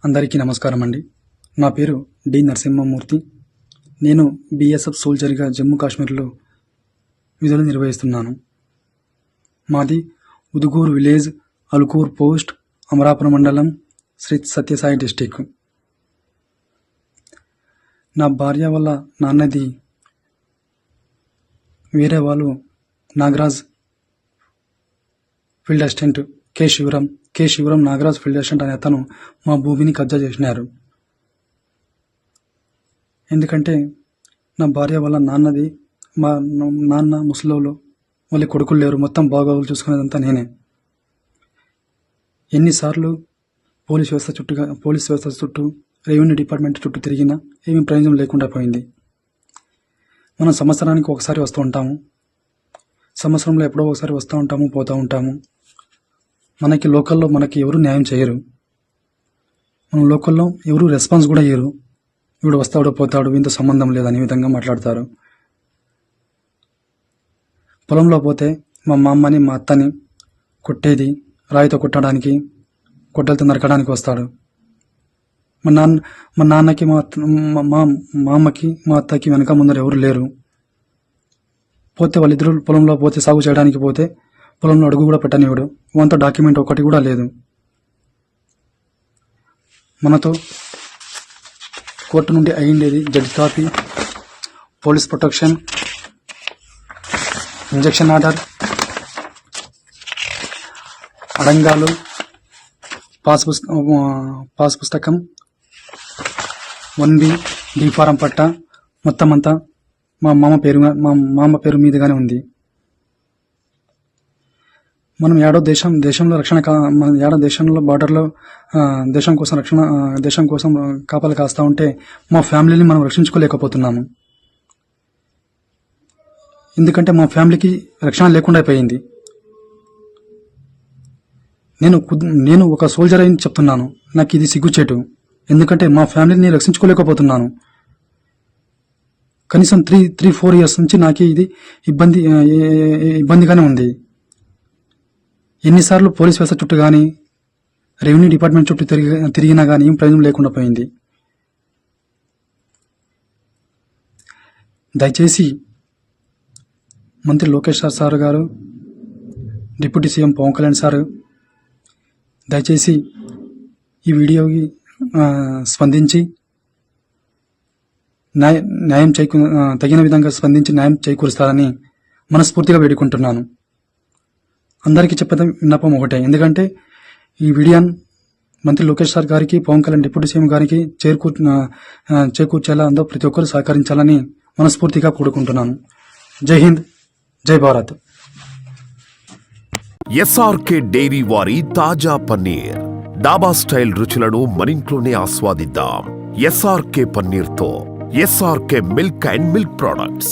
అందరికీ నమస్కారం అండి. నా పేరు డి నరసింహమూర్తి. నేను బీఎస్ఎఫ్ సోల్జర్గా జమ్మూ కాశ్మీర్లో విధులు నిర్వహిస్తున్నాను. మాది ఉదుగూరు విలేజ్, అలుకూర్ పోస్ట్, అమరాపురం మండలం, శ్రీ సత్యసాయి డిస్టిక్. నా భార్య వాళ్ళ నాన్నది వేరే వాళ్ళు Nagaraj field assistant K Sivaram Nagaraj field assistant అనే అతను మా భూమిని కబ్జా చేసినారు. ఎందుకంటే నా భార్య వాళ్ళ నాన్నది, మా నాన్న ముసలోళ్ళు, వాళ్ళ కొడుకులు లేరు, మొత్తం బాగోగులు చూసుకునేదంతా నేనే. ఎన్నిసార్లు పోలీస్ వ్యవస్థ చుట్టూ రెవెన్యూ డిపార్ట్మెంట్ చుట్టూ తిరిగినా ఏమీ ప్రయోజనం లేకుండా పోయింది. మనం సంవత్సరానికి ఒకసారి వస్తూ ఉంటాము, సంవత్సరంలో ఎప్పుడో ఒకసారి వస్తూ ఉంటాము, పోతూ ఉంటాము. మనకి లోకల్లో మనకి ఎవరు న్యాయం చేయరు. మన లోకల్లో ఎవరు రెస్పాన్స్ కూడా ఇయ్యరు. వీడు వస్తాడు పోతాడు, వీంతో సంబంధం లేదని విధంగా మాట్లాడతారు. పొలంలో పోతే మా అమ్మని మా అత్తని కొట్టేది, రాయితో కొట్టడానికి, గొడ్డలతో నరకడానికి వస్తాడు. మా నాన్నకి మా అమ్మకి మా అత్తకి వెనక ముందర ఎవరు లేరు. పోతే వాళ్ళిద్దరు పొలంలో పోతే సాగు చేయడానికి పోతే పొలంలో అడుగు కూడా పెట్టనివాడు. వంత డాక్యుమెంట్ ఒకటి కూడా లేదు. మనతో కోర్టు నుండి అయ్యిండేది judge copy, police protection, injunction order, అడంగాలు, పాస్ పుస్తకం, 1B డి ఫారం పట్ట, మొత్తం అంతా మా మామ పేరు మీదుగానే ఉంది. మనం దేశంలో బార్డర్లో దేశం కోసం కాపలు కాస్తా ఉంటే మా ఫ్యామిలీని మనం రక్షించుకోలేకపోతున్నాము. ఎందుకంటే మా ఫ్యామిలీకి రక్షణ లేకుండా అయిపోయింది. నేను ఒక సోల్జర్ అని చెప్తున్నాను, నాకు ఇది సిగ్గుచేటు. ఎందుకంటే మా ఫ్యామిలీని రక్షించుకోలేకపోతున్నాను. కనీసం 3-4 ఇయర్స్ నుంచి నాకు ఇది ఇబ్బందిగానే ఉంది. ఎన్నిసార్లు పోలీస్ వ్యవస్థ చుట్టూ కానీ రెవెన్యూ డిపార్ట్మెంట్ చుట్టూ తిరిగినా కానీ ఏం ప్రయోజనం లేకుండా పోయింది. దయచేసి మంత్రి లోకేష్ సార్ గారు, deputy CM Pawan Kalyan sir దయచేసి ఈ వీడియోకి స్పందించి తగిన విధంగా స్పందించి న్యాయం చేకూరుస్తారని మనస్ఫూర్తిగా వేడుకుంటున్నాను. అందరికీ చెప్పేది విన్నపం ఒకటే, ఎందుకంటే ఈ వీడియోని మంత్రి లోకేష్ సార్ గారికి, పవన్ కళ్యాణ్ డిప్యూటీ సీఎం గారికి చేకూర్చేలా అందరూ ప్రతి ఒక్కరు సహకరించాలని మనస్ఫూర్తిగా కోరుకుంటున్నాను. జై హింద్, జై భారత్. ఎస్ఆర్కే డైరీ వారి తాజా పన్నీర్, డాబా స్టైల్ రుచులను మరింట్లోనే ఆస్వాదిద్దాం. ఎస్ఆర్కే పన్నీర్తో SRK milk and milk products.